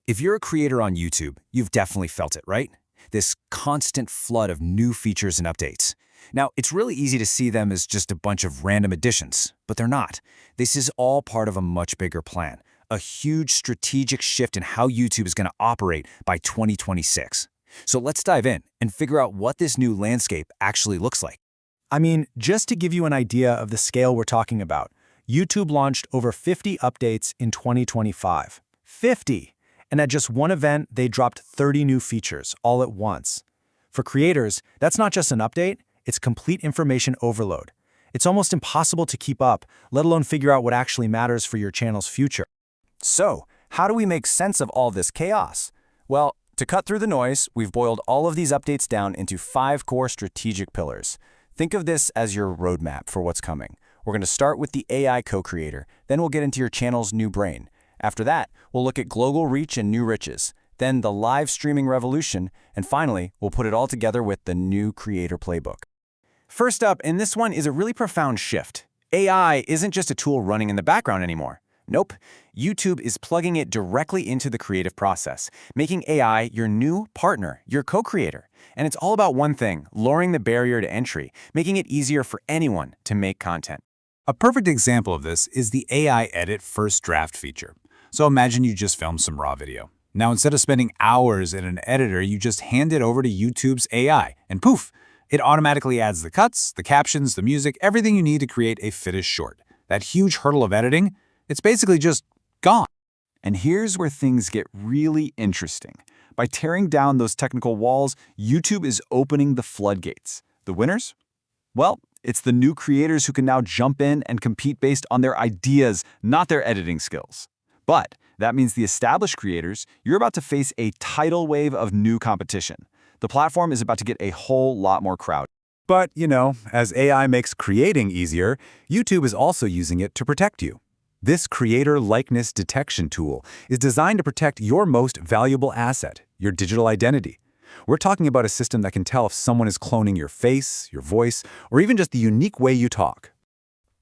If you're a creator on YouTube, you've definitely felt it, right? This constant flood of new features and updates. Now, it's really easy to see them as just a bunch of random additions, but they're not. This is all part of a much bigger plan, a huge strategic shift in how YouTube is going to operate by 2026. So let's dive in and figure out what this new landscape actually looks like. I mean, just to give you an idea of the scale we're talking about, YouTube launched over 50 updates in 2025. 50! And at just one event, they dropped 30 new features all at once. For creators, that's not just an update, it's complete information overload. It's almost impossible to keep up, let alone figure out what actually matters for your channel's future. So, how do we make sense of all this chaos? Well, to cut through the noise, we've boiled all of these updates down into 5 core strategic pillars. Think of this as your roadmap for what's coming. We're going to start with the AI co-creator, then we'll get into your channel's new brain. After that, we'll look at global reach and new riches, then the live streaming revolution, and finally, we'll put it all together with the new creator playbook. First up, and this one is a really profound shift. AI isn't just a tool running in the background anymore. Nope, YouTube is plugging it directly into the creative process, making AI your new partner, your co-creator. And it's all about one thing, lowering the barrier to entry, making it easier for anyone to make content. A perfect example of this is the AI Edit First Draft feature. So imagine you just filmed some raw video. Now, instead of spending hours in an editor, you just hand it over to YouTube's AI, and poof, it automatically adds the cuts, the captions, the music, everything you need to create a finished short. That huge hurdle of editing, it's basically just gone. And here's where things get really interesting. By tearing down those technical walls, YouTube is opening the floodgates. The winners? Well, it's the new creators who can now jump in and compete based on their ideas, not their editing skills. But that means the established creators, you're about to face a tidal wave of new competition. The platform is about to get a whole lot more crowded. But, as AI makes creating easier, YouTube is also using it to protect you. This creator likeness detection tool is designed to protect your most valuable asset, your digital identity. We're talking about a system that can tell if someone is cloning your face, your voice, or even just the unique way you talk.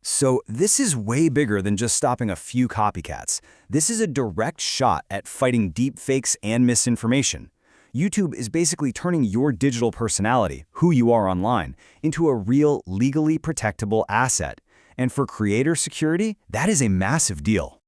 So this is way bigger than just stopping a few copycats. This is a direct shot at fighting deepfakes and misinformation. YouTube is basically turning your digital personality, who you are online, into a real legally protectable asset. And for creator security, that is a massive deal.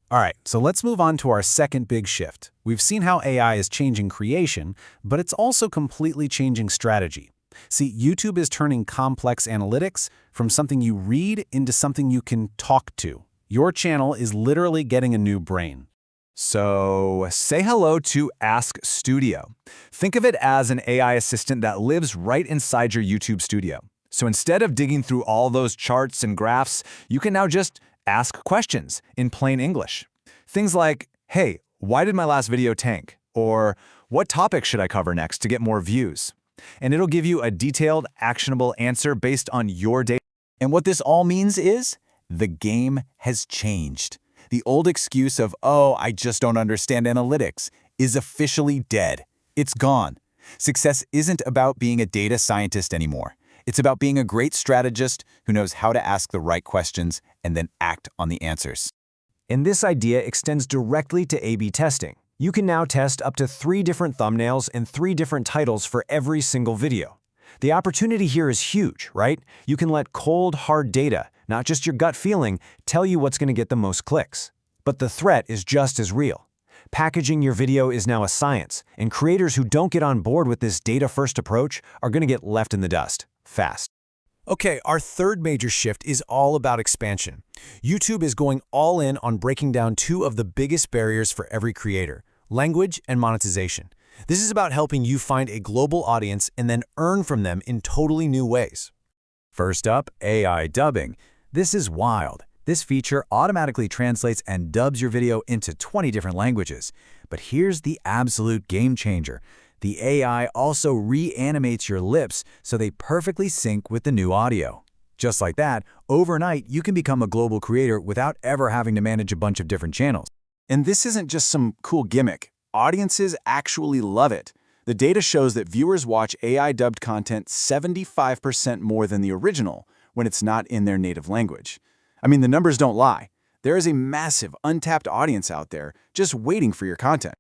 All right, so let's move on to our second big shift. We've seen how AI is changing creation, but it's also completely changing strategy. See, YouTube is turning complex analytics from something you read into something you can talk to. Your channel is literally getting a new brain. So say hello to Ask Studio. Think of it as an AI assistant that lives right inside your YouTube studio. So instead of digging through all those charts and graphs, you can now just ask questions in plain English. Things like, hey, why did my last video tank? Or what topic should I cover next to get more views? And it'll give you a detailed, actionable answer based on your data. And what this all means is, the game has changed. The old excuse of, oh, I just don't understand analytics, is officially dead. It's gone. Success isn't about being a data scientist anymore. It's about being a great strategist who knows how to ask the right questions and then act on the answers. And this idea extends directly to A/B testing. You can now test up to 3 different thumbnails and 3 different titles for every single video. The opportunity here is huge, right? You can let cold, hard data, not just your gut feeling, tell you what's going to get the most clicks. But the threat is just as real. Packaging your video is now a science, and creators who don't get on board with this data-first approach are going to get left in the dust, fast. Okay, our third major shift is all about expansion. YouTube is going all in on breaking down 2 of the biggest barriers for every creator: language and monetization. This is about helping you find a global audience and then earn from them in totally new ways. First up, AI dubbing. This is wild. This feature automatically translates and dubs your video into 20 different languages. But here's the absolute game changer. The AI also reanimates your lips so they perfectly sync with the new audio. Just like that, overnight, you can become a global creator without ever having to manage a bunch of different channels. And this isn't just some cool gimmick. Audiences actually love it. The data shows that viewers watch AI-dubbed content 75% more than the original when it's not in their native language. I mean, the numbers don't lie. There is a massive, untapped audience out there just waiting for your content.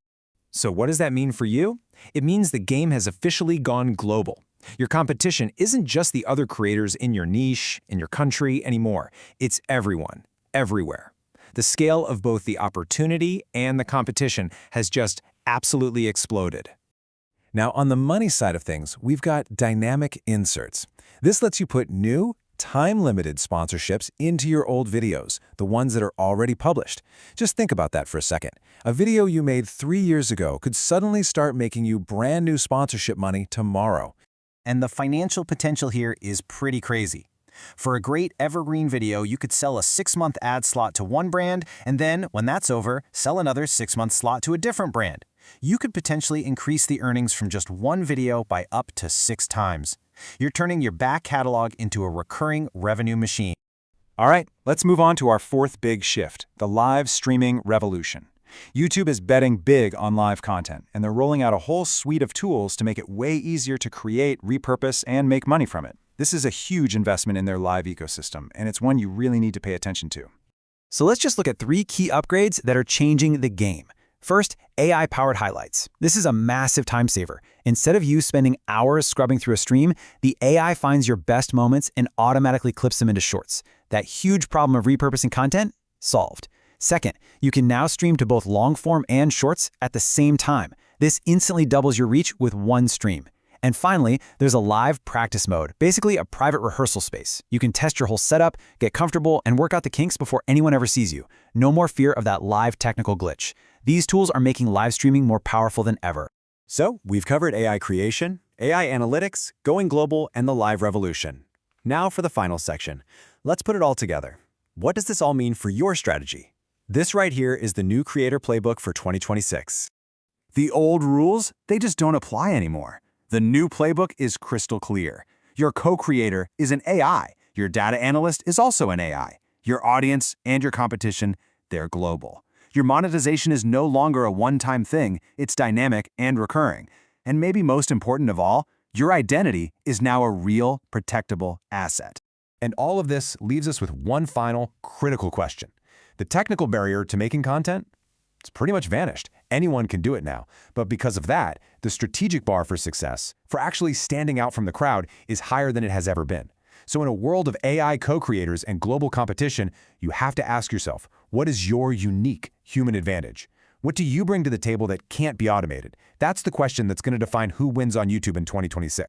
So what does that mean for you? It means the game has officially gone global. Your competition isn't just the other creators in your niche, in your country anymore. It's everyone, everywhere. The scale of both the opportunity and the competition has just absolutely exploded. Now, on the money side of things, we've got dynamic inserts. This lets you put new, time-limited sponsorships into your old videos, the ones that are already published. Just think about that for a second. A video you made 3 years ago could suddenly start making you brand new sponsorship money tomorrow. And the financial potential here is pretty crazy. For a great evergreen video, you could sell a 6-month ad slot to one brand, and then, when that's over, sell another 6-month slot to a different brand. You could potentially increase the earnings from just one video by up to 6 times. You're turning your back catalog into a recurring revenue machine. All right, let's move on to our fourth big shift, the live streaming revolution. YouTube is betting big on live content, and they're rolling out a whole suite of tools to make it way easier to create, repurpose, and make money from it. This is a huge investment in their live ecosystem, and it's one you really need to pay attention to. So let's just look at 3 key upgrades that are changing the game. First, AI-powered highlights. This is a massive time saver. Instead of you spending hours scrubbing through a stream, the AI finds your best moments and automatically clips them into shorts. That huge problem of repurposing content? Solved. Second, you can now stream to both long-form and shorts at the same time. This instantly doubles your reach with one stream. And finally, there's a live practice mode, basically a private rehearsal space. You can test your whole setup, get comfortable, and work out the kinks before anyone ever sees you. No more fear of that live technical glitch. These tools are making live streaming more powerful than ever. So, we've covered AI creation, AI analytics, going global, and the live revolution. Now for the final section. Let's put it all together. What does this all mean for your strategy? This right here is the new creator playbook for 2026. The old rules, they just don't apply anymore. The new playbook is crystal clear. Your co-creator is an AI. Your data analyst is also an AI. Your audience and your competition, they're global. Your monetization is no longer a one-time thing, it's dynamic and recurring. And maybe most important of all, your identity is now a real, protectable asset. And all of this leaves us with one final, critical question. The technical barrier to making content? It's pretty much vanished. Anyone can do it now. But because of that, the strategic bar for success, for actually standing out from the crowd, is higher than it has ever been. So in a world of AI co-creators and global competition, you have to ask yourself, what is your unique human advantage? What do you bring to the table that can't be automated? That's the question that's going to define who wins on YouTube in 2026.